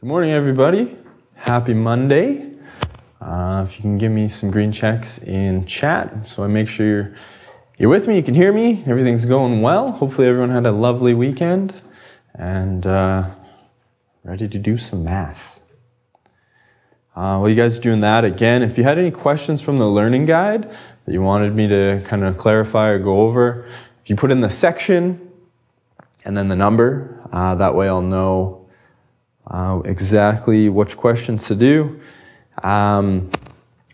Good morning, everybody. Happy Monday. If you can give me some green checks in chat so I make sure you're with me, you can hear me, everything's going well. Hopefully everyone had a lovely weekend and ready to do some math. While you guys are doing that, again, if you had any questions from the learning guide that you wanted me to kind of clarify or go over, if you put in the section and then the number, that way I'll know exactly which questions to do. I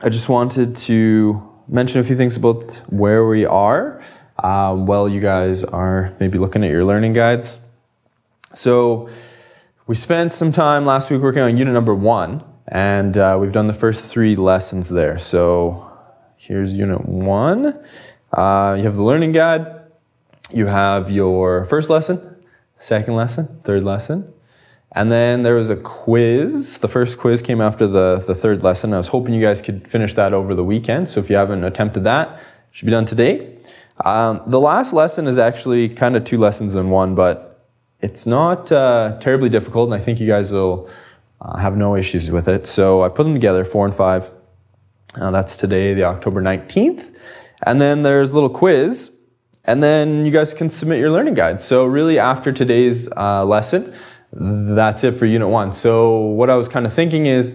just wanted to mention a few things about where we are while you guys are maybe looking at your learning guides. So we spent some time last week working on unit number 1, and we've done the first 3 lessons there. So here's unit 1. You have the learning guide. You have your first lesson, second lesson, third lesson. And then there was a quiz. The first quiz came after the third lesson. I was hoping you guys could finish that over the weekend. So if you haven't attempted that, it should be done today. The last lesson is actually kind of 2 lessons in one, but it's not terribly difficult, and I think you guys will have no issues with it. So I put them together, 4 and 5. That's today, the October 19th. And then there's a little quiz, and then you guys can submit your learning guide. So really after today's lesson, that's it for unit 1. So what I was kind of thinking is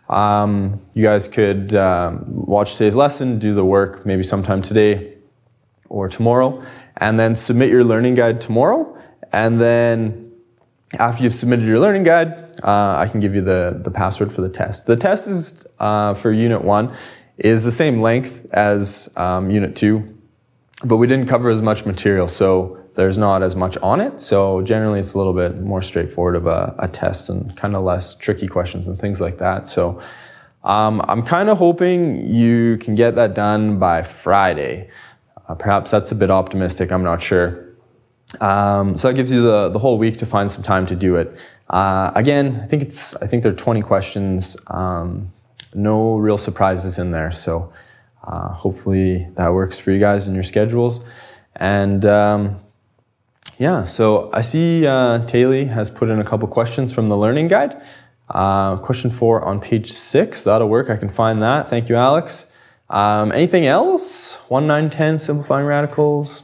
you guys could watch today's lesson, do the work maybe sometime today or tomorrow, and then submit your learning guide tomorrow. And then after you've submitted your learning guide, I can give you the password for the test. The test is for unit 1 is the same length as unit 2, but we didn't cover as much material, so there's not as much on it. So generally it's a little bit more straightforward of a test and kind of less tricky questions and things like that. So I'm kind of hoping you can get that done by Friday. Perhaps that's a bit optimistic, I'm not sure. So that gives you the whole week to find some time to do it. Again, I think there are 20 questions, no real surprises in there. So hopefully that works for you guys in your schedules. And yeah, so I see Taylor has put in a couple questions from the learning guide. Question 4 on page 6, that'll work, I can find that. Thank you, Alex. Anything else? 1, 9, 10, simplifying radicals.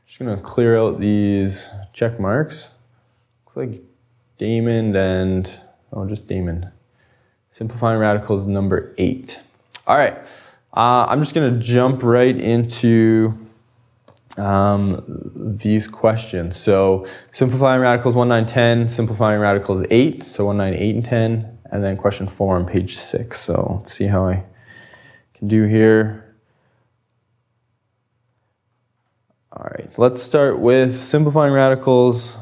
Just gonna clear out these check marks. Looks like Damon and, just Damon. Simplifying radicals number 8. All right, I'm just gonna jump right into these questions. So simplifying radicals 1, 9, 10, simplifying radicals 8, so 1, 9, 8, and 10, and then question 4 on page 6. So let's see how I can do here. All right, let's start with simplifying radicals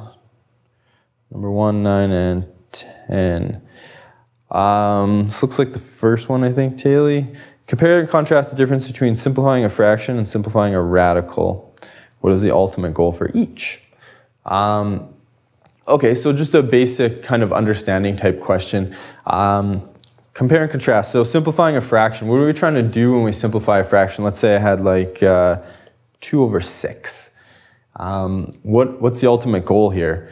number 1, 9, and 10. This looks like the first one, I think, Taylor. Compare and contrast the difference between simplifying a fraction and simplifying a radical. What is the ultimate goal for each? Okay, so just a basic kind of understanding type question. Compare and contrast. So simplifying a fraction, what are we trying to do when we simplify a fraction? Let's say I had like 2 over 6. What's the ultimate goal here?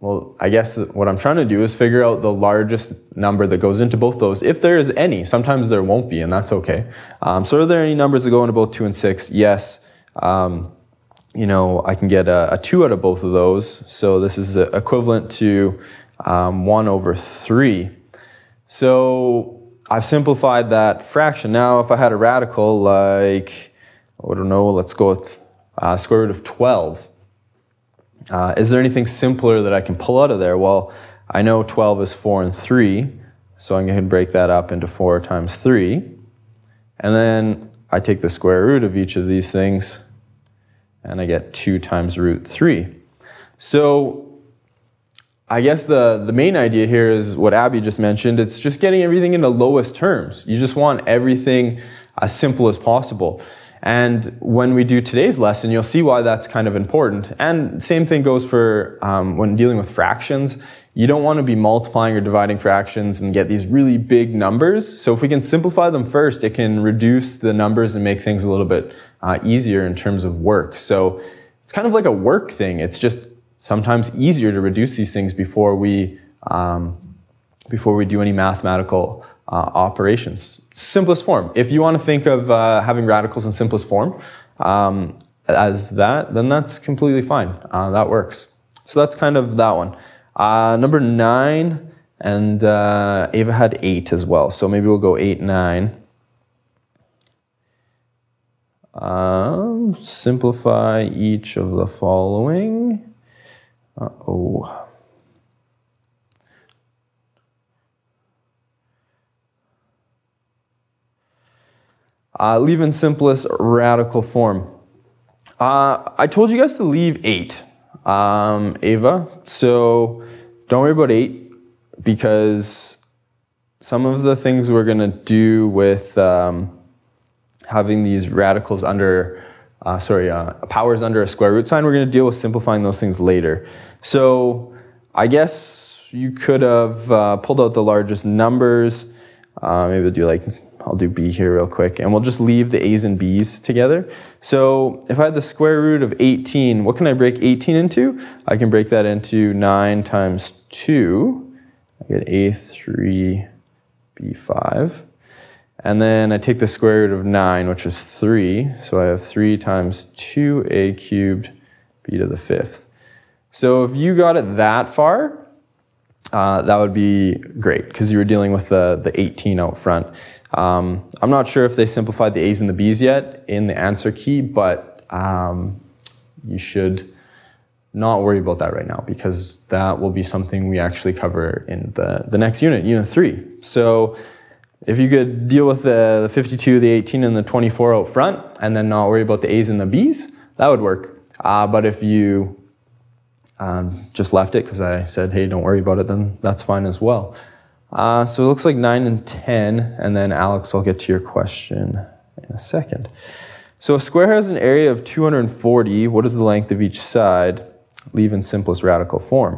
Well, I guess what I'm trying to do is figure out the largest number that goes into both those, if there is any. Sometimes there won't be, and that's okay. So are there any numbers that go into both 2 and 6? Yes. I can get a 2 out of both of those. So this is equivalent to 1 over 3. So I've simplified that fraction. Now, if I had a radical like, I don't know, let's go with square root of 12. Is there anything simpler that I can pull out of there? Well, I know 12 is 4 and 3, so I'm going to break that up into 4 times 3. And then I take the square root of each of these things, and I get 2 times root 3. So I guess the main idea here is what Abby just mentioned. It's just getting everything in the lowest terms. You just want everything as simple as possible. And when we do today's lesson, you'll see why that's kind of important. And same thing goes for when dealing with fractions. You don't want to be multiplying or dividing fractions and get these really big numbers. So if we can simplify them first, it can reduce the numbers and make things a little bit easier in terms of work. So it's kind of like a work thing. It's just sometimes easier to reduce these things before we before we do any mathematical operations. Simplest form. If you want to think of having radicals in simplest form as that, then that's completely fine. That works. So that's kind of that one. Number 9, and Ava had 8 as well. So maybe we'll go 8, 9. Simplify each of the following. Leave in simplest radical form. I told you guys to leave 8, Ava. So don't worry about 8 because some of the things we're going to do with having these radicals under, powers under a square root sign, we're going to deal with simplifying those things later. So I guess you could have pulled out the largest numbers. Maybe we'll do I'll do b here real quick, and we'll just leave the a's and b's together. So if I had the square root of 18, what can I break 18 into? I can break that into 9 times 2. I get a3, b5. And then I take the square root of 9, which is 3. So I have 3 times 2a cubed, b to the 5th. So if you got it that far, that would be great because you were dealing with the 18 out front. I'm not sure if they simplified the a's and the b's yet in the answer key, but you should not worry about that right now because that will be something we actually cover in the next unit, unit 3. So if you could deal with the 52, the 18, and the 24 out front and then not worry about the a's and the b's, that would work. But if you just left it because I said, hey, don't worry about it, then that's fine as well. So it looks like 9 and 10, and then Alex, I'll get to your question in a second. So a square has an area of 240. What is the length of each side? Leave in simplest radical form.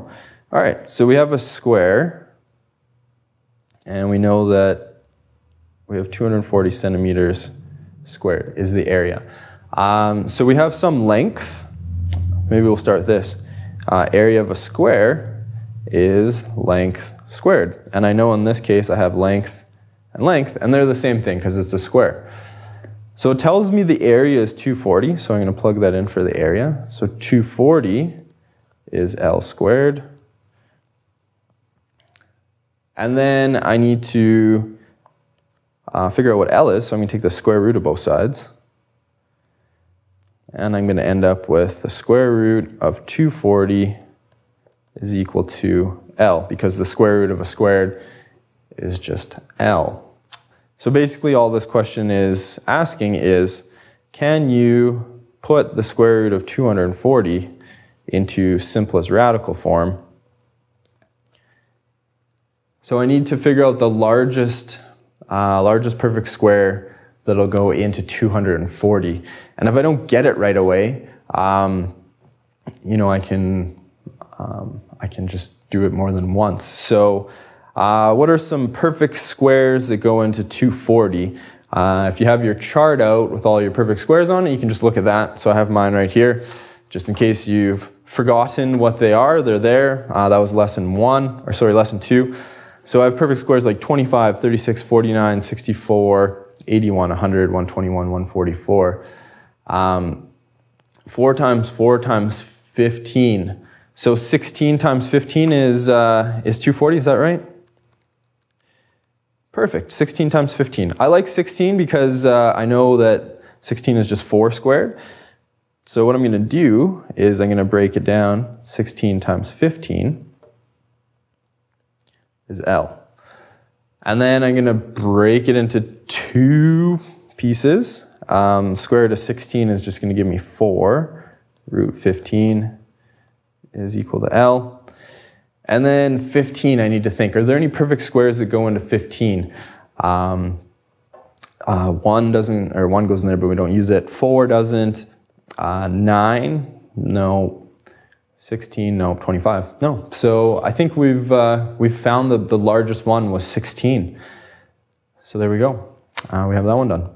All right, so we have a square, and we know that we have 240 centimeters squared is the area. So we have some length. Maybe we'll start this. Area of a square is length squared. And I know in this case I have length, and they're the same thing because it's a square. So it tells me the area is 240, so I'm going to plug that in for the area. So 240 is L squared. And then I need to figure out what L is, so I'm going to take the square root of both sides. And I'm going to end up with the square root of 240 is equal to L, because the square root of a squared is just L. So basically all this question is asking is, can you put the square root of 240 into simplest radical form? So I need to figure out the largest perfect square that'll go into 240. And if I don't get it right away, I can just do it more than once. So what are some perfect squares that go into 240? If you have your chart out with all your perfect squares on it, you can just look at that. So I have mine right here, just in case you've forgotten what they are. They're there. That was lesson 2. So I have perfect squares like 25, 36, 49, 64, 81, 100, 121, 144. 4 times 4 times 15. So 16 times 15 is 240, is that right? Perfect, 16 times 15. I like 16 because I know that 16 is just 4 squared. So what I'm going to do is I'm going to break it down. 16 times 15 is L. And then I'm going to break it into 2 pieces. Square root of 16 is just going to give me 4. Root 15 is equal to L. And then 15, I need to think, are there any perfect squares that go into 15? 1 doesn't, or 1 goes in there, but we don't use it. 4 doesn't. 9, no. 16, no. 25, no. So I think we've found the largest one was 16. So there we go. We have that one done.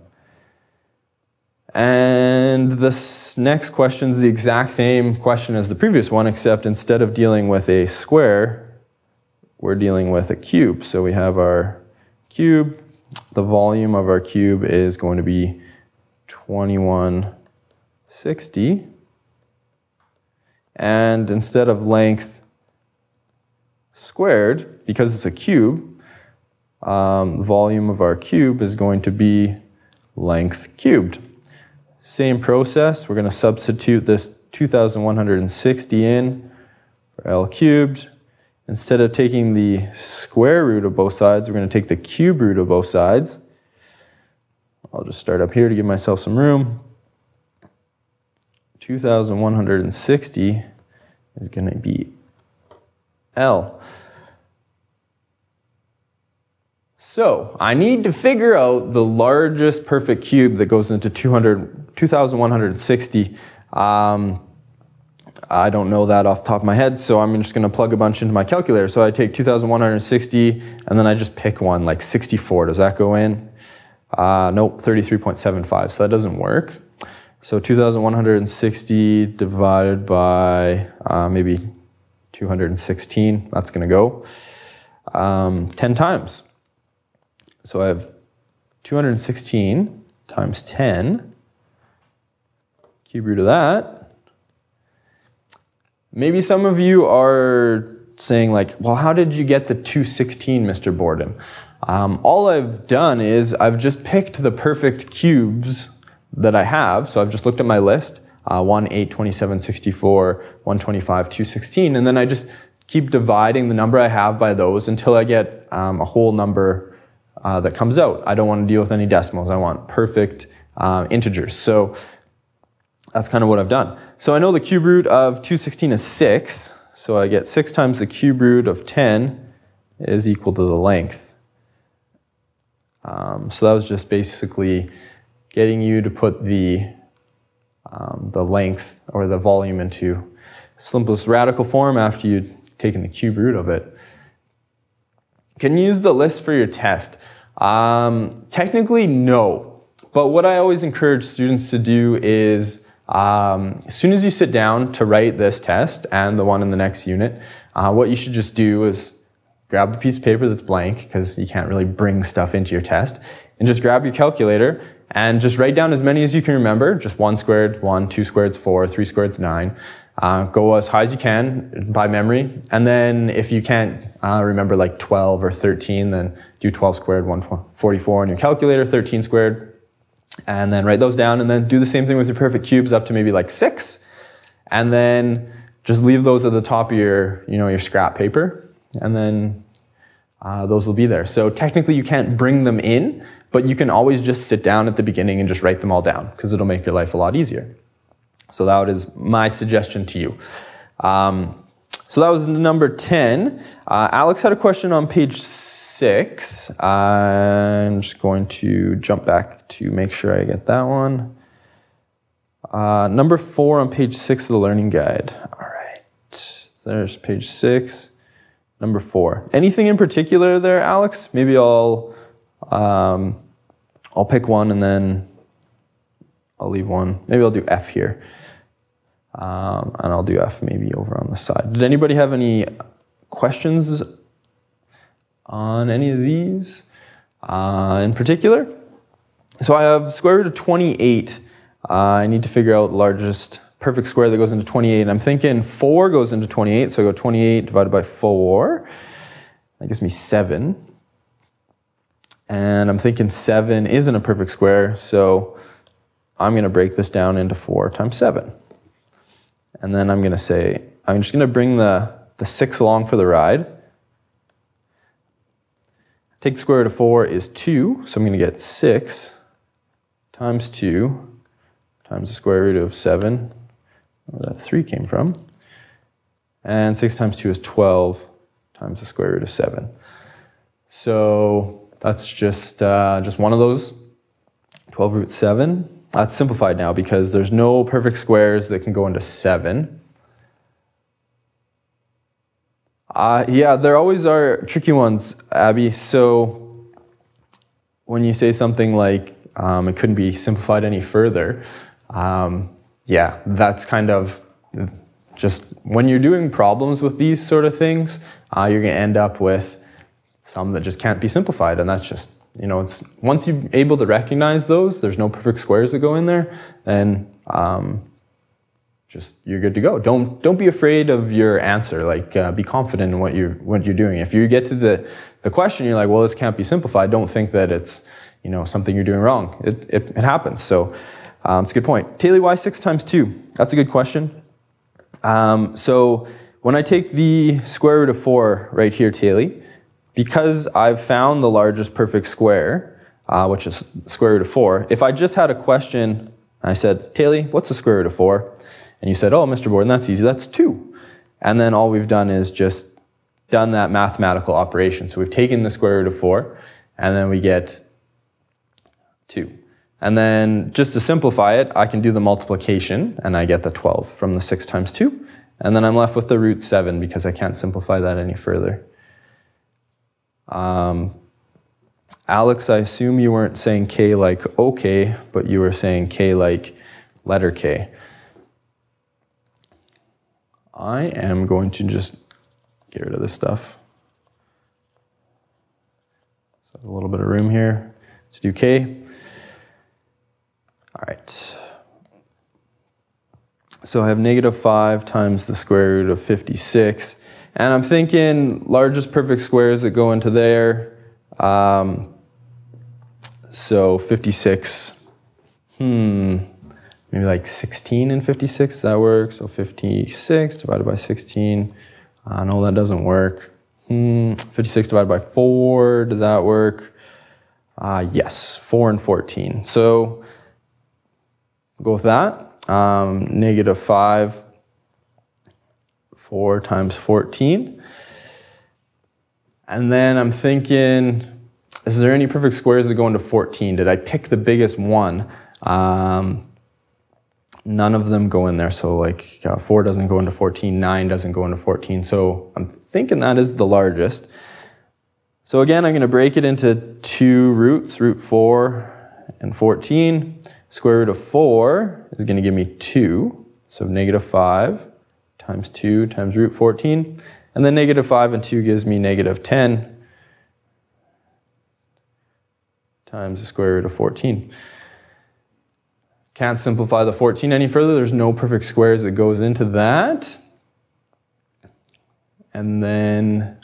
And this next question is the exact same question as the previous one, except instead of dealing with a square, we're dealing with a cube. So we have our cube. The volume of our cube is going to be 2160. And instead of length squared, because it's a cube, volume of our cube is going to be length cubed. Same process, we're going to substitute this 2160 in for L cubed. Instead of taking the square root of both sides, we're going to take the cube root of both sides. I'll just start up here to give myself some room. 2160 is going to be L. So I need to figure out the largest perfect cube that goes into 2160. I don't know that off the top of my head, so I'm just going to plug a bunch into my calculator. So I take 2160, and then I just pick one, like 64. Does that go in? Nope, 33.75, so that doesn't work. So 2160 divided by maybe 216, that's going to go 10 times. So I have 216 times 10, cube root of that. Maybe some of you are saying like, well, how did you get the 216, Mr. Borden? All I've done is I've just picked the perfect cubes that I have. So I've just looked at my list, 1, 8, 27, 64, 125, 216, and then I just keep dividing the number I have by those until I get a whole number that comes out. I don't want to deal with any decimals. I want perfect integers. So that's kind of what I've done. So I know the cube root of 216 is 6. So I get 6 times the cube root of 10 is equal to the length. So that was just basically getting you to put the length or the volume into simplest radical form after you've taken the cube root of it. Can you use the list for your test? Technically, no. But what I always encourage students to do is as soon as you sit down to write this test and the one in the next unit, what you should just do is grab a piece of paper that's blank, because you can't really bring stuff into your test, and just grab your calculator and just write down as many as you can remember. Just 1 squared, 1, 2 squared is 4, 3 squared is 9. Go as high as you can by memory. And then if you can't remember like 12 or 13, then do 12 squared, 144 on your calculator, 13 squared. And then write those down, and then do the same thing with your perfect cubes up to maybe like 6. And then just leave those at the top of your, your scrap paper. And then those will be there. So technically you can't bring them in, but you can always just sit down at the beginning and just write them all down, because it'll make your life a lot easier. So that is my suggestion to you. So that was number 10. Alex had a question on page 6. I'm just going to jump back to make sure I get that one. Number 4 on page 6 of the learning guide. All right, there's page 6, number 4. Anything in particular there, Alex? Maybe I'll pick one and then I'll leave one. Maybe I'll do F here. And I'll do F maybe over on the side. Did anybody have any questions on any of these in particular? So I have square root of 28. I need to figure out the largest perfect square that goes into 28. I'm thinking 4 goes into 28, so I go 28 divided by 4. That gives me 7. And I'm thinking 7 isn't a perfect square, so I'm going to break this down into 4 times 7. And then I'm going to say, I'm just going to bring the 6 along for the ride. Take the square root of 4 is 2, so I'm going to get 6 times 2 times the square root of 7, where that 3 came from. And 6 times 2 is 12 times the square root of 7. So that's just one of those, 12 root 7. That's simplified now because there's no perfect squares that can go into 7. Yeah, there always are tricky ones, Abby. So when you say something like it couldn't be simplified any further, yeah, that's kind of just when you're doing problems with these sort of things, you're going to end up with some that just can't be simplified. And that's just, it's once you're able to recognize those, there's no perfect squares that go in there, then just you're good to go. Don't be afraid of your answer. Like be confident in what you're doing. If you get to the question, you're like, well, this can't be simplified. Don't think that it's something you're doing wrong. It happens. So it's a good point. Taylor, why 6 times 2? That's a good question. So when I take the square root of 4 right here, Taylor, because I've found the largest perfect square, which is square root of 4, if I just had a question, I said, Taylor, what's the square root of 4? And you said, oh, Mr. Borden, that's easy, that's 2. And then all we've done is just done that mathematical operation. So we've taken the square root of 4, and then we get 2. And then just to simplify it, I can do the multiplication, and I get the 12 from the 6 times 2. And then I'm left with the root 7 because I can't simplify that any further. Alex, I assume you weren't saying K like OK, but you were saying K like letter K. I am going to just get rid of this stuff. So a little bit of room here to do K. All right. So I have -5 times the square root of 56. And I'm thinking largest perfect squares that go into there. So 56, maybe like 16 and 56, does that work? So 56 divided by 16, no, that doesn't work. 56 divided by 4, does that work? Yes, 4 and 14. So go with that. -5, 4 times 14. And then I'm thinking, is there any perfect squares that go into 14? Did I pick the biggest one? None of them go in there. So like 4 doesn't go into 14, 9 doesn't go into 14. So I'm thinking that is the largest. So again, I'm going to break it into 2 roots, root 4 and 14. Square root of 4 is going to give me 2. So -5 times 2 times root 14. And then -5 and 2 gives me -10 times the square root of 14. Can't simplify the 14 any further. There's no perfect squares that goes into that. And then,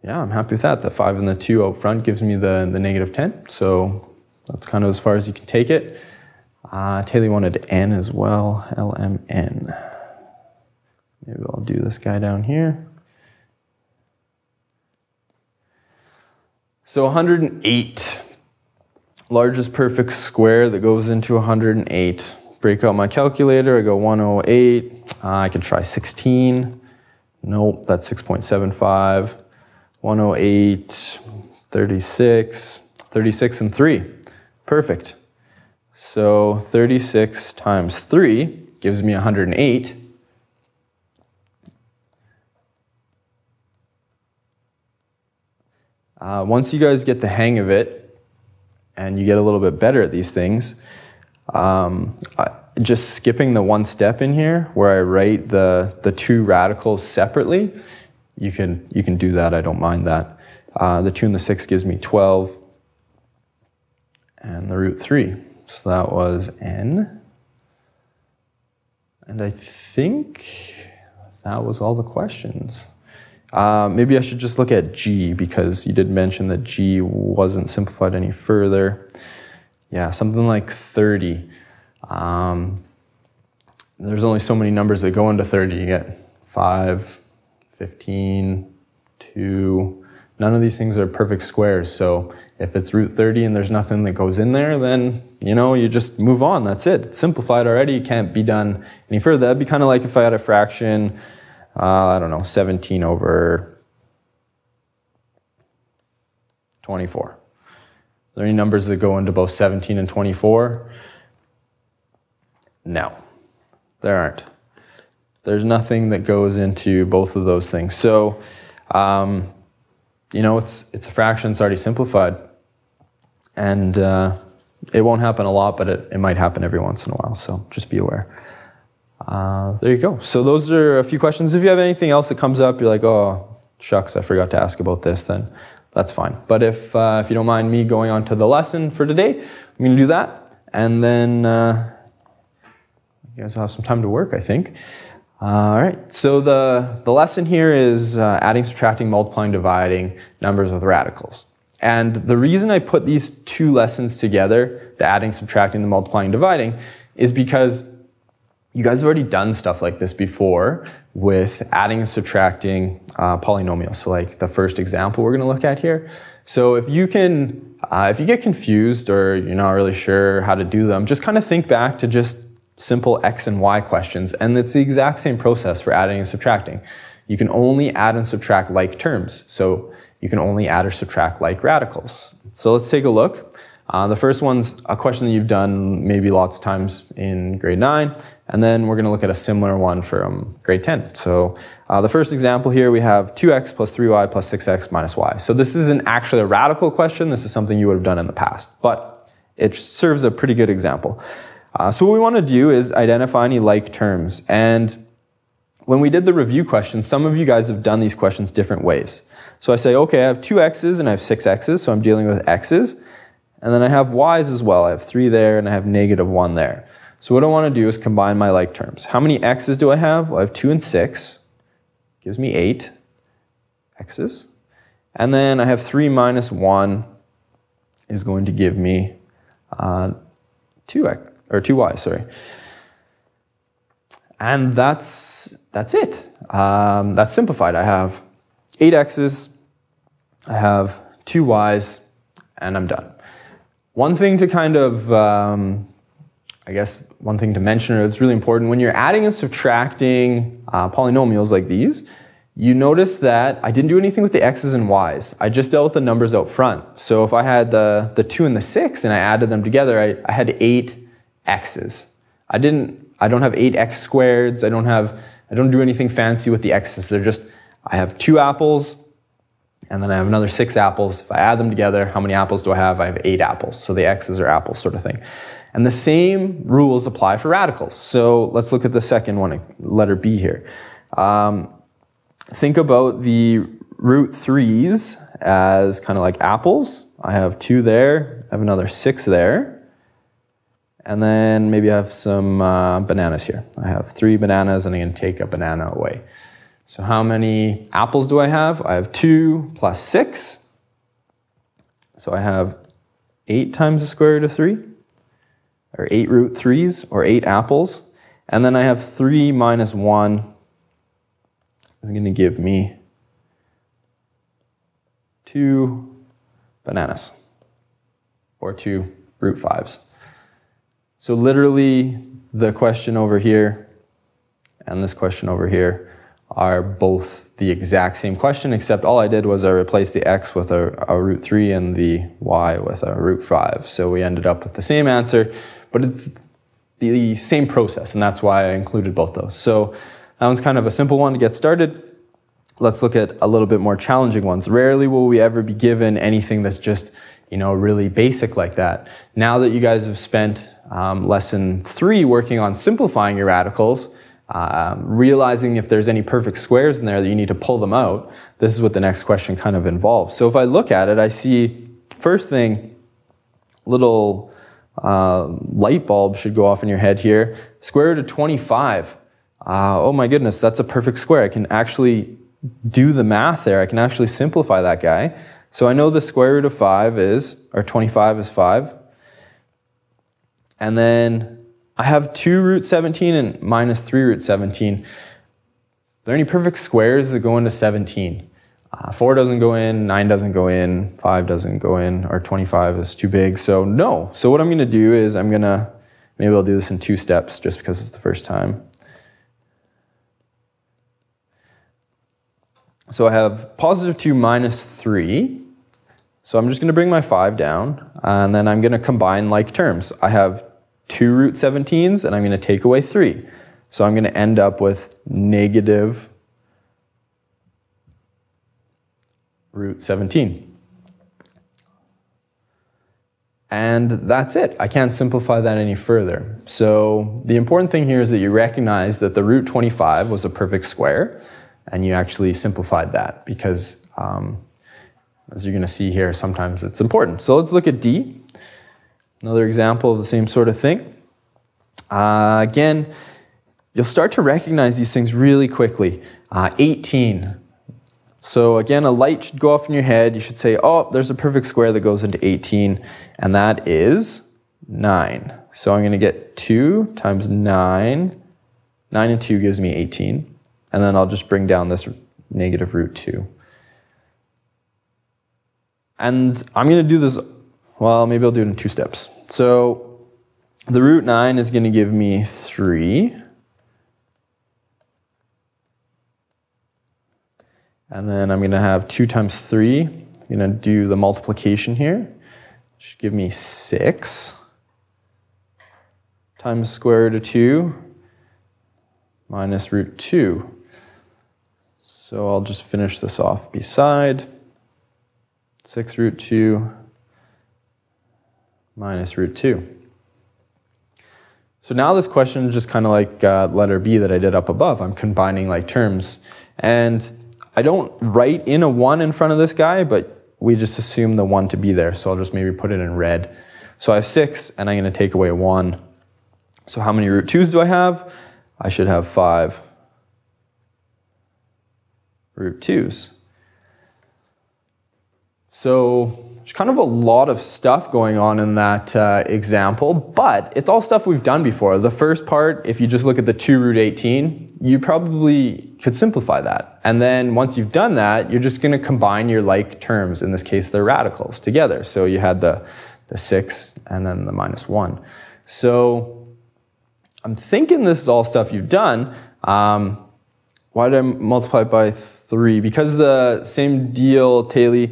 yeah, I'm happy with that. The 5 and the 2 out front gives me the -10. So that's kind of as far as you can take it. Taylor wanted N as well, LMN. Maybe I'll do this guy down here. So 108, largest perfect square that goes into 108. Break out my calculator, I go 108. I could try 16. Nope, that's 6.75. 108, 36, 36 and 3. Perfect. So 36 times 3 gives me 108. Once you guys get the hang of it and you get a little bit better at these things, just skipping the one step in here where I write the 2 radicals separately, you can do that. I don't mind that. The 2 and the 6 gives me 12 and the root 3. So that was N. And I think that was all the questions. Maybe I should just look at G because you did mention that G wasn't simplified any further. Yeah, something like 30. There's only so many numbers that go into 30. You get 5, 15, 2. None of these things are perfect squares. So if it's root 30 and there's nothing that goes in there, then, you just move on. That's it. It's simplified already. It can't be done any further. That'd be kind of like if I had a fraction, 17 over 24. Are there any numbers that go into both 17 and 24? No, there aren't. There's nothing that goes into both of those things. So, it's a fraction. It's already simplified. And it won't happen a lot, but it might happen every once in a while. So just be aware. there you go. So those are a few questions. If you have anything else that comes up, you're like, oh, shucks, I forgot to ask about this, then that's fine. But if you don't mind me going on to the lesson for today, I'm going to do that. And then you guys will have some time to work, I think. All right, so the lesson here is adding, subtracting, multiplying, dividing numbers with radicals. And the reason I put these two lessons together, the adding, subtracting, the multiplying, dividing, is because you guys have already done stuff like this before with adding and subtracting polynomials. So like the first example we're going to look at here. So if you get confused or you're not really sure how to do them, just kind of think back to just simple x and y questions, and it's the exact same process for adding and subtracting. You can only add and subtract like terms, so you can only add or subtract like radicals. So let's take a look. The first one's a question that you've done maybe lots of times in grade 9, and then we're going to look at a similar one from grade 10. So the first example here, we have 2x plus 3y plus 6x minus y. So this isn't actually a radical question, this is something you would have done in the past, but it serves a pretty good example. So what we want to do is identify any like terms. And when we did the review questions, some of you guys have done these questions different ways. So I say, okay, I have 2 x's and I have 6 x's, so I'm dealing with x's. And then I have y's as well. I have 3 there and I have -1 there. So what I want to do is combine my like terms. How many x's do I have? Well, I have 2 and 6. Gives me 8 x's. And then I have 3 minus 1 is going to give me 2y, sorry. And that's it. That's simplified. I have 8 x's, I have 2 y's, and I'm done. One thing to kind of, one thing to mention, or it's really important, when you're adding and subtracting polynomials like these, you notice that I didn't do anything with the x's and y's. I just dealt with the numbers out front. So if I had the 2 and the 6 and I added them together, I had 8 x's. I don't have 8x squareds. I don't do anything fancy with the x's. They're just, I have 2 apples, and then I have another 6 apples. If I add them together, how many apples do I have? I have 8 apples. So the x's are apples sort of thing. And the same rules apply for radicals. So let's look at the second one, letter B here. Think about the root 3's as kind of like apples. I have 2 there, I have another 6 there. And then maybe I have some bananas here. I have 3 bananas and I'm going to take a banana away. So how many apples do I have? I have 2 plus 6. So I have 8 times the square root of 3, or 8 root 3's, or 8 apples. And then I have 3 minus 1 is going to give me 2 bananas, or 2 root 5's. So literally, the question over here and this question over here are both the exact same question, except all I did was I replaced the x with a root 3 and the y with a root 5. So we ended up with the same answer, but it's the same process, and that's why I included both those. So that one's kind of a simple one to get started. Let's look at a little bit more challenging ones. Rarely will we ever be given anything that's just, really basic like that. Now that you guys have spent lesson 3 working on simplifying your radicals, realizing if there's any perfect squares in there that you need to pull them out, this is what the next question kind of involves. So if I look at it, I see, first thing, little light bulb should go off in your head here. Square root of 25. Oh my goodness, that's a perfect square. I can actually do the math there. I can actually simplify that guy. So I know the square root of 5 is, or 25 is 5. And then I have 2 root 17 and minus 3 root 17. Are there any perfect squares that go into 17? 4 doesn't go in, 9 doesn't go in, 5 doesn't go in, or 25 is too big, so no. So what I'm going to do is maybe I'll do this in 2 steps just because it's the first time. So I have positive 2 minus 3. So I'm just going to bring my 5 down, and then I'm going to combine like terms. I have 2 root 17's, and I'm going to take away 3. So I'm going to end up with negative root 17. And that's it. I can't simplify that any further. So the important thing here is that you recognize that the root 25 was a perfect square, and you actually simplified that because, as you're going to see here, sometimes it's important. So let's look at D. Another example of the same sort of thing. Again, you'll start to recognize these things really quickly. 18. So again, a light should go off in your head. You should say, oh, there's a perfect square that goes into 18, and that is 9. So I'm going to get 2 times 9. 9 and 2 gives me 18. And then I'll just bring down this negative root 2. And I'm going to do this, well, maybe I'll do it in 2 steps. So the root 9 is going to give me 3. And then I'm going to have 2 times 3. I'm going to do the multiplication here. Should give me 6 times square root of 2 minus root 2. So I'll just finish this off beside 6 root 2 minus root 2. So now this question is just kind of like letter B that I did up above. I'm combining like terms. And I don't write in a 1 in front of this guy, but we just assume the 1 to be there. So I'll just maybe put it in red. So I have 6, and I'm going to take away 1. So how many root 2's do I have? I should have 5 root 2's. So there's kind of a lot of stuff going on in that example, but it's all stuff we've done before. The first part, if you just look at the 2 root 18, you probably could simplify that. And then once you've done that, you're just going to combine your like terms. In this case, they're radicals together. So you had the 6 and then the minus 1. So I'm thinking this is all stuff you've done. Why did I multiply by 3? Because the same deal, Taylor,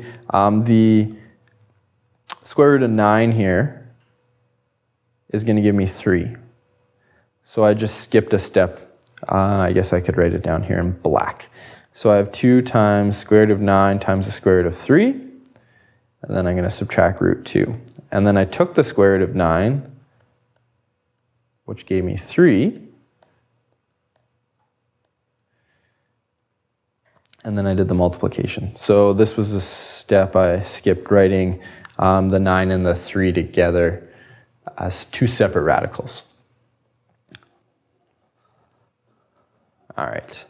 the square root of 9 here is going to give me 3. So I just skipped a step. I guess I could write it down here in black. So I have 2 times square root of 9 times the square root of 3. And then I'm going to subtract root 2. And then I took the square root of 9, which gave me 3. And then I did the multiplication. So this was a step I skipped, writing the 9 and the 3 together as 2 separate radicals. All right.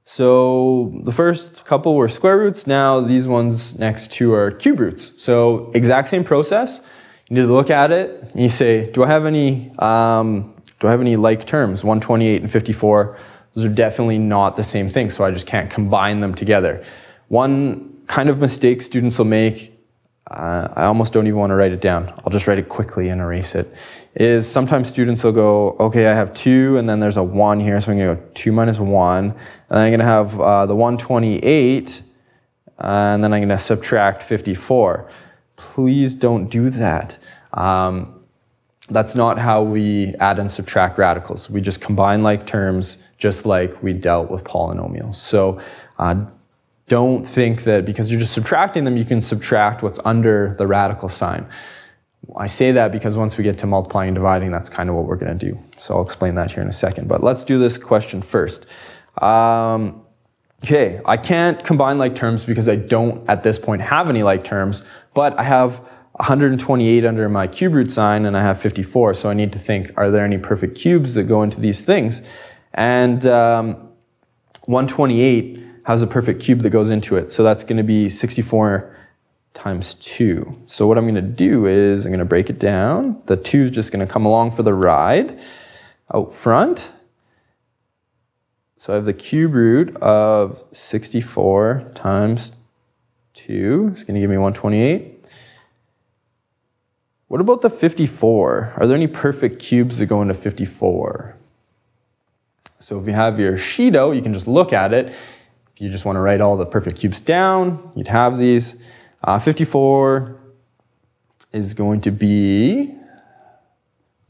So the first couple were square roots. Now these ones next two are cube roots. So exact same process. You need to look at it and you say, do I have any like terms? 128 and 54. Those are definitely not the same thing, so I just can't combine them together. One kind of mistake students will make, I almost don't even want to write it down. I'll just write it quickly and erase it, is sometimes students will go, okay, I have 2 and then there's a 1 here, so I'm going to go 2 minus 1. And then I'm going to have the 128, and then I'm going to subtract 54. Please don't do that. That's not how we add and subtract radicals. We just combine like terms, just like we dealt with polynomials. So don't think that because you're just subtracting them, you can subtract what's under the radical sign. I say that because once we get to multiplying and dividing, that's kind of what we're going to do. So I'll explain that here in a second. But let's do this question first. Okay, I can't combine like terms because I don't at this point have any like terms, but I have 128 under my cube root sign and I have 54. So I need to think, are there any perfect cubes that go into these things? And 128 has a perfect cube that goes into it. So that's going to be 64 times 2. So what I'm going to do is I'm going to break it down. The 2 is just going to come along for the ride out front. So I have the cube root of 64 times 2. It's going to give me 128. What about the 54? Are there any perfect cubes that go into 54? So if you have your sheet out, you can just look at it. If you just want to write all the perfect cubes down, you'd have these. 54 is going to be,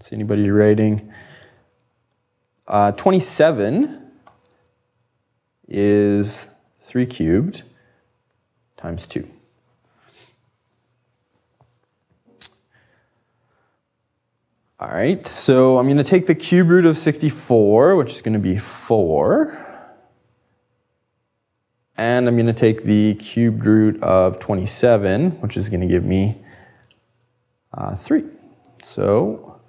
is anybody writing? 27 is 3 cubed times 2. All right, so I'm going to take the cube root of 64, which is going to be 4. And I'm going to take the cubed root of 27, which is going to give me 3. So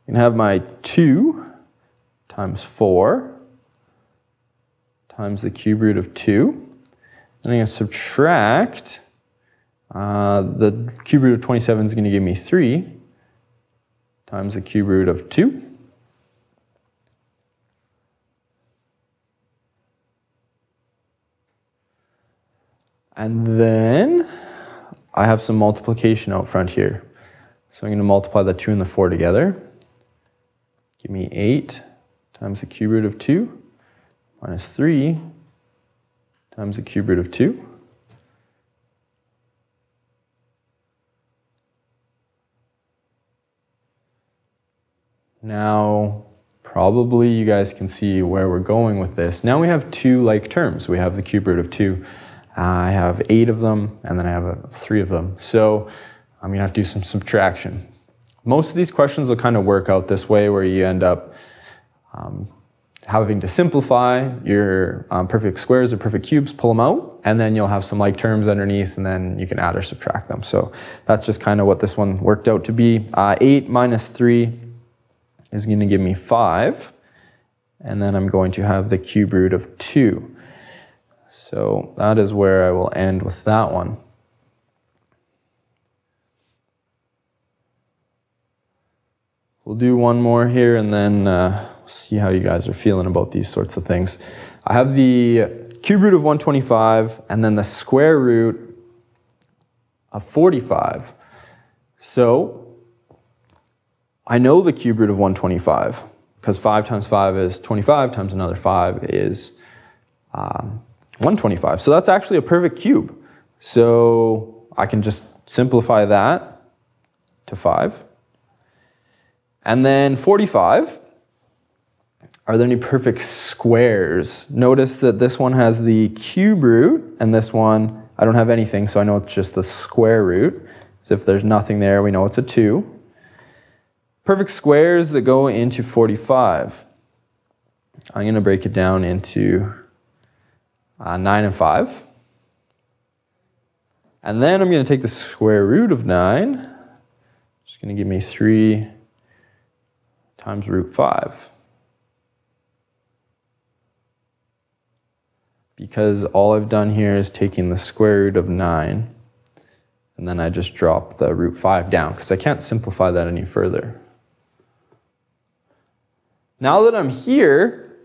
I'm going to have my 2 times 4 times the cube root of 2. And I'm going to subtract, the cube root of 27 is going to give me 3 times the cube root of 2. And then I have some multiplication out front here. So I'm going to multiply the 2 and the 4 together. Give me 8 times the cube root of 2 minus 3 times the cube root of 2. Now, probably you guys can see where we're going with this. Now we have 2 like terms. We have the cube root of 2. I have 8 of them, and then I have 3 of them. So I'm going to have to do some subtraction. Most of these questions will kind of work out this way, where you end up having to simplify your perfect squares or perfect cubes, pull them out, and then you'll have some like terms underneath, and then you can add or subtract them. So that's just kind of what this one worked out to be. 8 minus 3 is going to give me 5, and then I'm going to have the cube root of 2. So that is where I will end with that one. We'll do one more here, and then see how you guys are feeling about these sorts of things. I have the cube root of 125, and then the square root of 45. So I know the cube root of 125, because 5 times 5 is 25, times another 5 is 125. So that's actually a perfect cube. So I can just simplify that to 5. And then 45. Are there any perfect squares? Notice that this one has the cube root, and this one, I don't have anything, so I know it's just the square root. So if there's nothing there, we know it's a 2. Perfect squares that go into 45. I'm going to break it down into 9 and 5. And then I'm going to take the square root of 9. It's going to give me 3 times root 5. Because all I've done here is taking the square root of 9, and then I just drop the root 5 down, because I can't simplify that any further. Now that I'm here,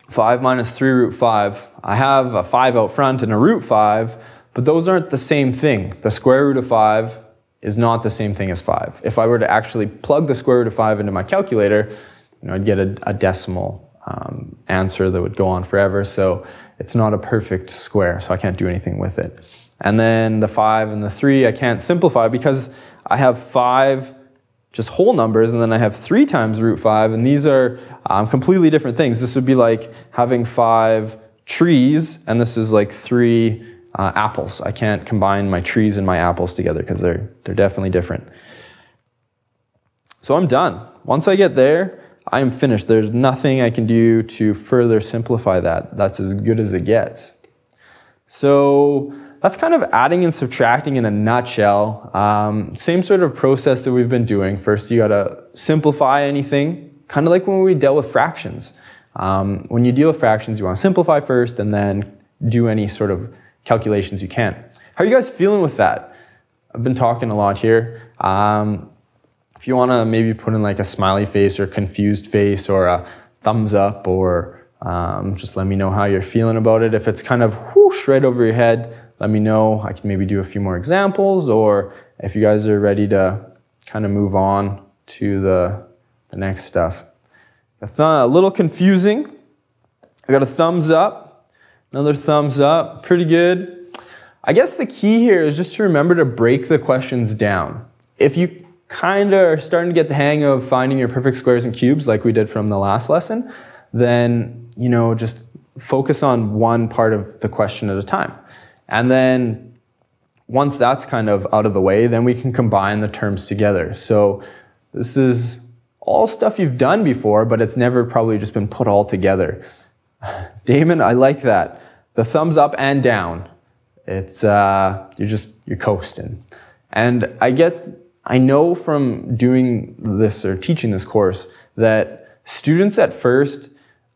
5 minus 3 root 5, I have a 5 out front and a root 5, but those aren't the same thing. The square root of 5 is not the same thing as 5. If I were to actually plug the square root of 5 into my calculator, I'd get a decimal answer that would go on forever. So it's not a perfect square, so I can't do anything with it. And then the 5 and the 3, I can't simplify because I have 5 just whole numbers, and then I have 3 times root 5, and these are completely different things. This would be like having 5 trees, and this is like 3 apples. I can't combine my trees and my apples together because they're definitely different. So I'm done. Once I get there, I am finished. There's nothing I can do to further simplify that. That's as good as it gets. So that's kind of adding and subtracting in a nutshell. Same sort of process that we've been doing. First, you gotta simplify anything, kind of like when we dealt with fractions. When you deal with fractions, you wanna simplify first and then do any sort of calculations you can. How are you guys feeling with that? I've been talking a lot here. If you want to maybe put in like a smiley face or confused face or a thumbs up, or just let me know how you're feeling about it. If it's kind of whoosh right over your head, let me know. I can maybe do a few more examples, or if you guys are ready to kind of move on to the next stuff. A little confusing. I got a thumbs up, another thumbs up, pretty good. I guess the key here is just to remember to break the questions down. If you kind of are starting to get the hang of finding your perfect squares and cubes like we did from the last lesson, then, just focus on one part of the question at a time. And then once that's kind of out of the way, then we can combine the terms together. So this is all stuff you've done before, but it's never probably just been put all together. Damon, I like that. The thumbs up and down. It's, you're coasting. And I know from doing this or teaching this course that students at first,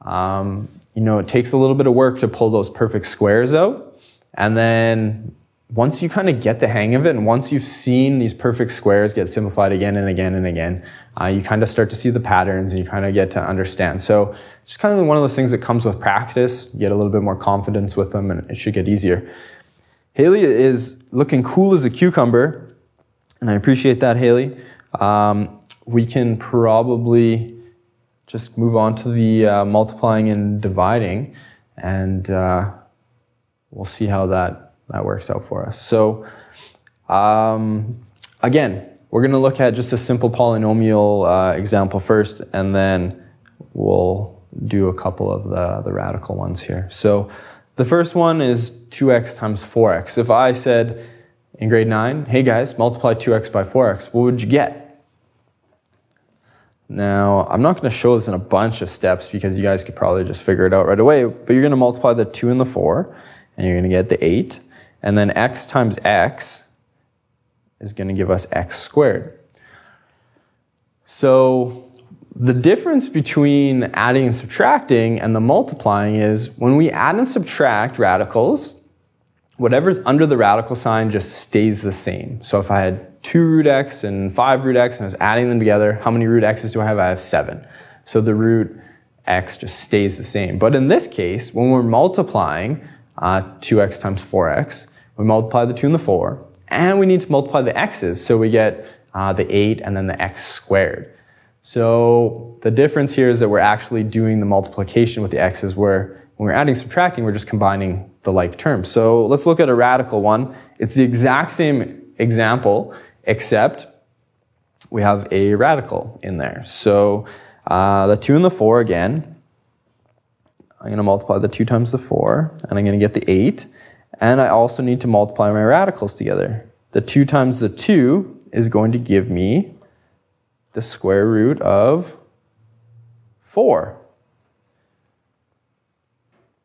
it takes a little bit of work to pull those perfect squares out. And then once you kind of get the hang of it, and once you've seen these perfect squares get simplified again and again and again, you kind of start to see the patterns and you kind of get to understand. So it's just kind of one of those things that comes with practice. You get a little bit more confidence with them and it should get easier. Haley is looking cool as a cucumber, and I appreciate that, Haley. We can probably just move on to the multiplying and dividing, and we'll see how that works out for us. So again, we're going to look at just a simple polynomial example first, and then we'll do a couple of the radical ones here. So the first one is 2x times 4x. If I said in grade 9, hey guys, multiply 2x by 4x, what would you get? Now, I'm not going to show this in a bunch of steps because you guys could probably just figure it out right away, but you're going to multiply the 2 and the 4, and you're going to get the 8, and then x times x is going to give us x squared. So the difference between adding and subtracting and the multiplying is when we add and subtract radicals, whatever's under the radical sign just stays the same. So if I had 2 root x and 5 root x and I was adding them together, how many root x's do I have? I have 7. So the root x just stays the same. But in this case, when we're multiplying 2x times 4x, we multiply the 2 and the 4, and we need to multiply the x's, so we get the 8 and then the x squared. So the difference here is that we're actually doing the multiplication with the x's, where when we're adding and subtracting, we're just combining the like terms. So let's look at a radical one. It's the exact same example, except we have a radical in there. So the 2 and the 4 again, I'm going to multiply the 2 times the 4, and I'm going to get the 8. And I also need to multiply my radicals together. The 2 times the 2 is going to give me the square root of 4.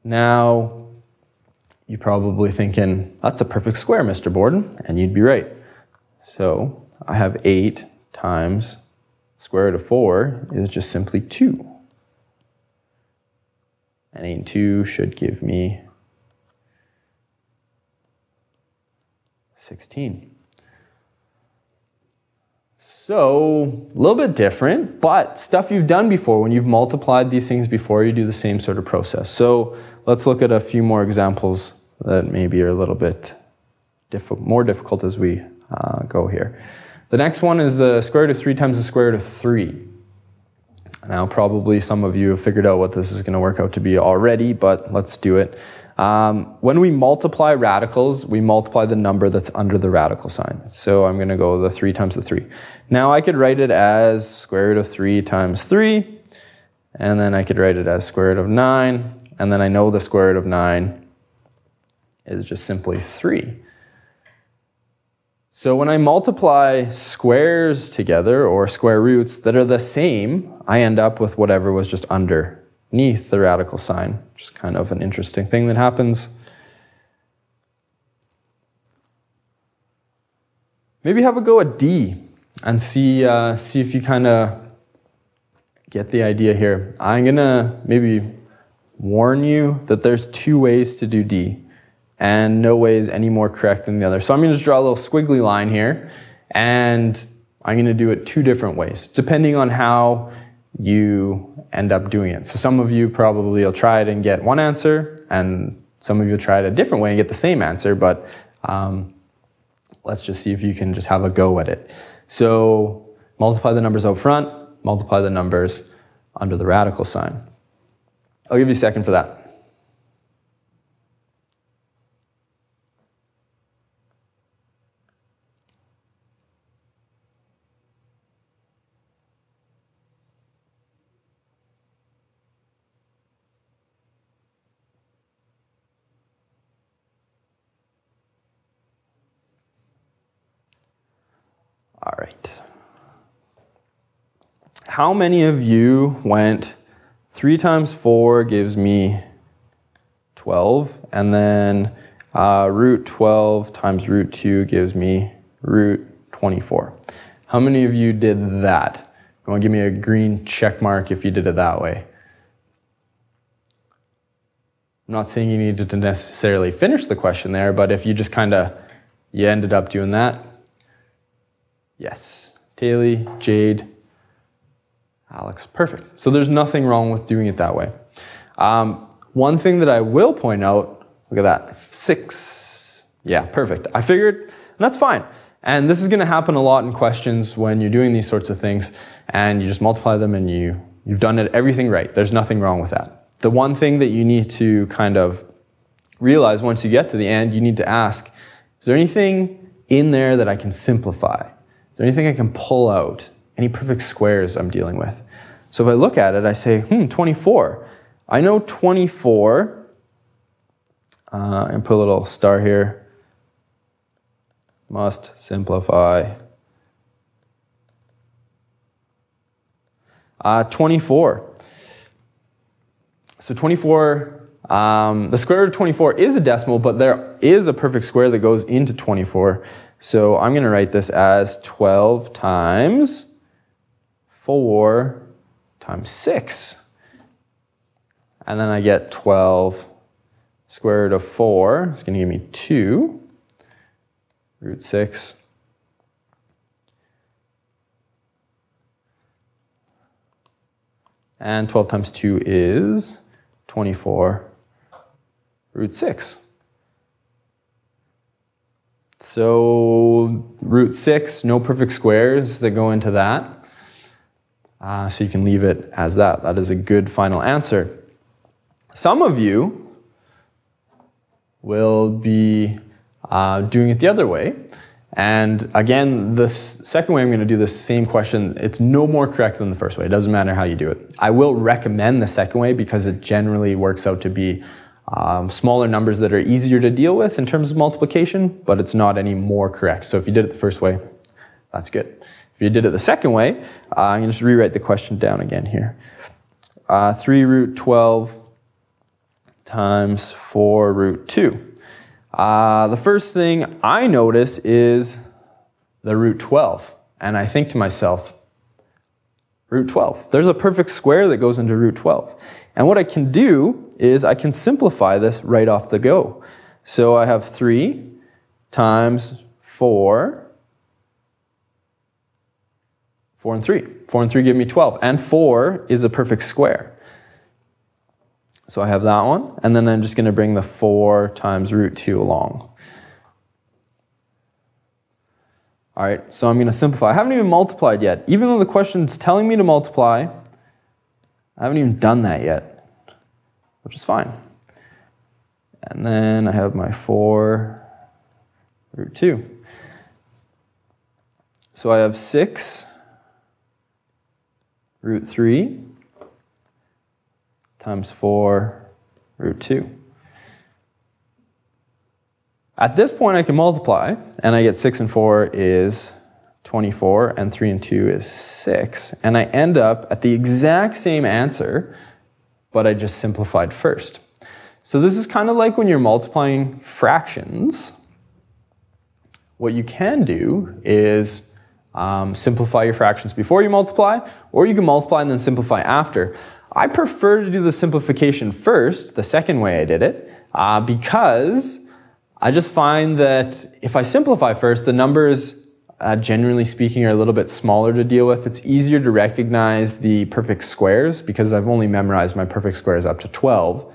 Now, you're probably thinking, that's a perfect square, Mr. Borden, and you'd be right. So I have 8 times square root of 4 is just simply 2. And 8 and 2 should give me 16. So, a little bit different, but stuff you've done before. When you've multiplied these things before, you do the same sort of process. So, let's look at a few more examples that maybe are a little bit more difficult as we go here. The next one is the square root of 3 times the square root of 3. Now, probably some of you have figured out what this is going to work out to be already, but let's do it. When we multiply radicals, we multiply the number that's under the radical sign. So I'm going to go the 3 times the 3. Now I could write it as square root of 3 times 3, and then I could write it as square root of 9, and then I know the square root of 9 is just simply 3. So when I multiply squares together, or square roots that are the same, I end up with whatever was just underneath the radical sign, which is kind of an interesting thing that happens. Maybe have a go at D and see if you kind of get the idea here. I'm going to maybe warn you that there's 2 ways to do D, and no way is any more correct than the other. So I'm going to just draw a little squiggly line here, and I'm going to do it 2 different ways, depending on how you end up doing it. So some of you probably will try it and get one answer, and some of you will try it a different way and get the same answer, but let's just see if you can just have a go at it. So multiply the numbers out front, multiply the numbers under the radical sign. I'll give you a second for that. All right. how many of you went 3 times 4 gives me 12, and then root 12 times root 2 gives me root 24. How many of you did that? You want to give me a green check mark if you did it that way. I'm not saying you needed to necessarily finish the question there, but if you just you ended up doing that. Yes. Taylor, Jade, Alex, perfect. So there's nothing wrong with doing it that way. One thing that I will point out, look at that, 6. Yeah, perfect. I figured, and that's fine. And this is going to happen a lot in questions when you're doing these sorts of things, and you just multiply them and you've done everything right. There's nothing wrong with that. The one thing that you need to kind of realize once you get to the end, you need to ask, is there anything in there that I can simplify? Is there anything I can pull out? Any perfect squares I'm dealing with? So if I look at it, I say, 24. I know 24, and put a little star here, must simplify. 24. So 24, the square root of 24 is a decimal, but there is a perfect square that goes into 24. So I'm going to write this as 12 times 4 times 6. And then I get 12 square root of 4. It's going to give me 2 root 6. And 12 times 2 is 24 root 6. So root 6, no perfect squares that go into that. So you can leave it as that. That is a good final answer. Some of you will be doing it the other way. And again, the second way I'm going to do this same question, it's no more correct than the first way. It doesn't matter how you do it. I will recommend the second way because it generally works out to be smaller numbers that are easier to deal with in terms of multiplication, but it's not any more correct. So if you did it the first way, that's good. If you did it the second way, I'm going to just rewrite the question down again here. 3 root 12 times 4 root 2. The first thing I notice is the root 12. And I think to myself, root 12. There's a perfect square that goes into root 12. And what I can do is I can simplify this right off the go. So I have 3 times 4. 4 and 3. 4 and 3 give me 12. And 4 is a perfect square. So I have that one, and then I'm just going to bring the 4 times root 2 along. All right, so I'm going to simplify. I haven't even multiplied yet. Even though the question's telling me to multiply, I haven't even done that yet, which is fine. And then I have my 4 root 2. So I have 6 root 3 times 4 root 2. At this point I can multiply, and I get 6 and 4 is 24, and 3 and 2 is 6. And I end up at the exact same answer, but I just simplified first. So this is kind of like when you're multiplying fractions. What you can do is simplify your fractions before you multiply, or you can multiply and then simplify after. I prefer to do the simplification first, the second way I did it, because I just find that if I simplify first, the numbers, generally speaking, are a little bit smaller to deal with. It's easier to recognize the perfect squares because I've only memorized my perfect squares up to 12.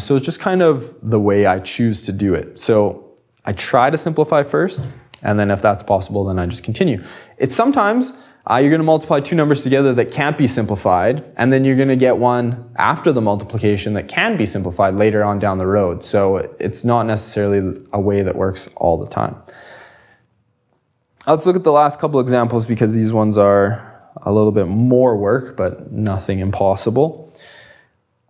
So it's just kind of the way I choose to do it. So I try to simplify first, and then if that's possible, then I just continue. It's sometimes you're going to multiply two numbers together that can't be simplified, and then you're going to get one after the multiplication that can be simplified later on down the road. So it's not necessarily a way that works all the time. Let's look at the last couple examples because these ones are a little bit more work, but nothing impossible.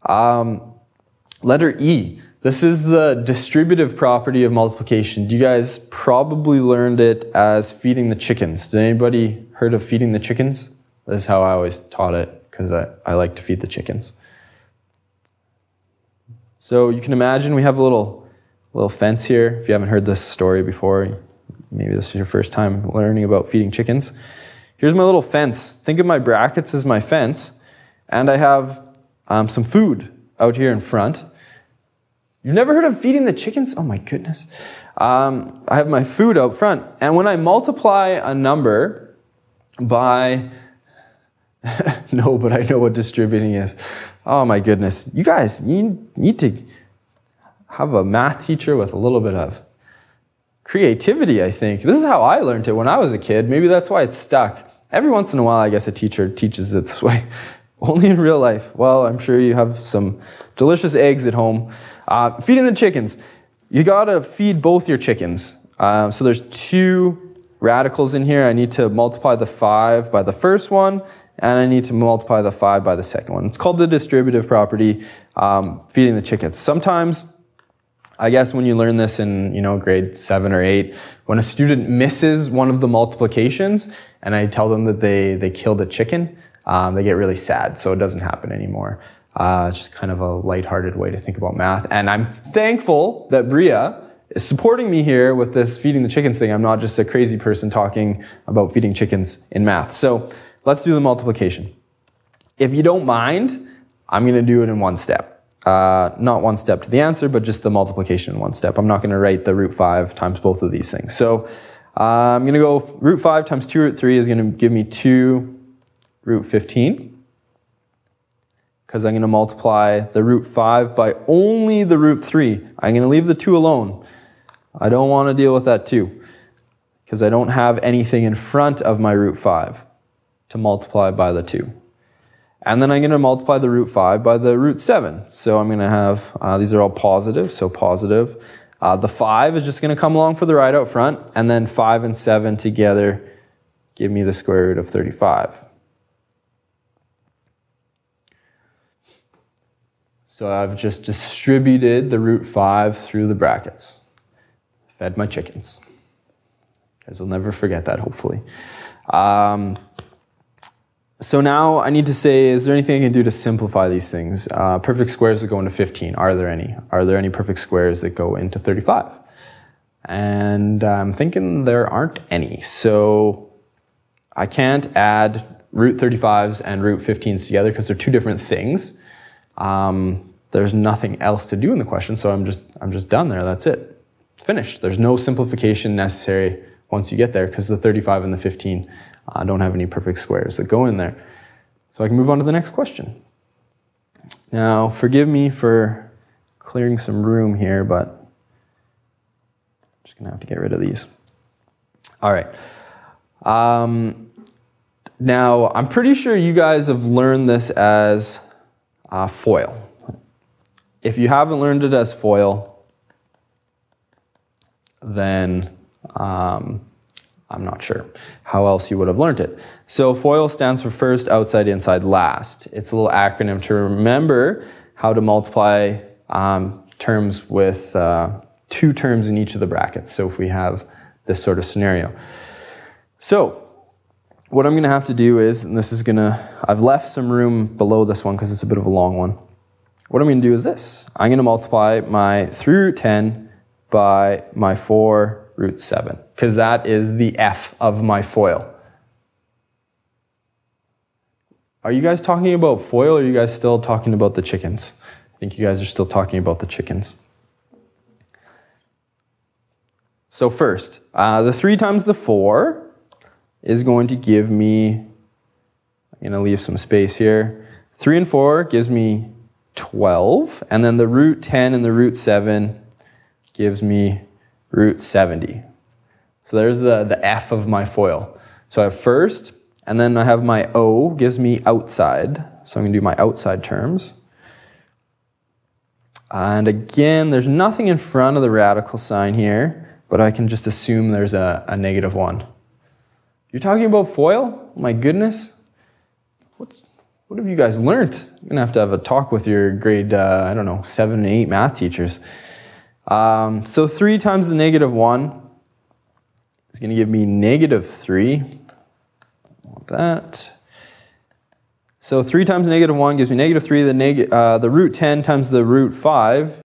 Letter E. This is the distributive property of multiplication. You guys probably learned it as feeding the chickens. Did anybody heard of feeding the chickens? This is how I always taught it, because I like to feed the chickens. So you can imagine we have a little fence here. If you haven't heard this story before, maybe this is your first time learning about feeding chickens. Here's my little fence. Think of my brackets as my fence, and I have some food out here in front. You've never heard of feeding the chickens? Oh my goodness. I have my food out front, and when I multiply a number by... No, but I know what distributing is. Oh my goodness. You guys, you need to have a math teacher with a little bit of creativity, I think. This is how I learned it when I was a kid. Maybe that's why it's stuck. Every once in a while, I guess a teacher teaches it this way. Only in real life. Well, I'm sure you have some delicious eggs at home. Feeding the chickens. You gotta feed both your chickens. So there's 2 radicals in here. I need to multiply the 5 by the first one, and I need to multiply the 5 by the second one. It's called the distributive property, feeding the chickens. Sometimes, I guess when you learn this in grade 7 or 8, when a student misses one of the multiplications, and I tell them that they killed a chicken, they get really sad, so it doesn't happen anymore. It's just kind of a lighthearted way to think about math. And I'm thankful that Bria is supporting me here with this feeding the chickens thing. I'm not just a crazy person talking about feeding chickens in math. So let's do the multiplication. If you don't mind, I'm going to do it in one step. Not one step to the answer, but just the multiplication in one step. I'm not going to write the root 5 times both of these things. So I'm going to go root 5 times 2 root 3 is going to give me 2 root 15. Because I'm going to multiply the root 5 by only the root 3. I'm going to leave the 2 alone. I don't want to deal with that 2, because I don't have anything in front of my root 5 to multiply by the 2. And then I'm going to multiply the root 5 by the root 7. So I'm going to have, these are all positive, so positive. The 5 is just going to come along for the ride out front, and then 5 and 7 together give me the square root of 35. So I've just distributed the root 5 through the brackets. Fed my chickens. You guys will never forget that, hopefully. So now I need to say, is there anything I can do to simplify these things? Perfect squares that go into 15, are there any? Are there any perfect squares that go into 35? And I'm thinking there aren't any. So I can't add root 35s and root 15s together because they're 2 different things. There's nothing else to do in the question, so I'm just done there. That's it. Finished. There's no simplification necessary once you get there, because the 35 and the 15 don't have any perfect squares that go in there. So I can move on to the next question. Now, forgive me for clearing some room here, but I'm just going to have to get rid of these. All right. Now, I'm pretty sure you guys have learned this as FOIL. If you haven't learned it as FOIL, then I'm not sure how else you would have learned it. So FOIL stands for first, outside, inside, last. It's a little acronym to remember how to multiply terms with 2 terms in each of the brackets. So if we have this sort of scenario. So what I'm going to have to do is, and this is going to, I've left some room below this one because it's a bit of a long one. What I'm going to do is this. I'm going to multiply my 3 root 10 by my 4 root 7, because that is the F of my FOIL. Are you guys talking about FOIL, or are you guys still talking about the chickens? I think you guys are still talking about the chickens. So first, the 3 times the 4 is going to give me, I'm going to leave some space here. 3 and 4 gives me 12, and then the root 10 and the root 7 gives me root 70. So there's the F of my FOIL. So I have first, and then I have my O gives me outside. So I'm going to do my outside terms. And again, there's nothing in front of the radical sign here, but I can just assume there's a -1. You're talking about FOIL? My goodness. What have you guys learned? I'm going to have a talk with your grade, 7 and 8 math teachers. So 3 times the -1 is going to give me -3. I want that. So 3 times negative 1 gives me negative 3. The root 10 times the root 5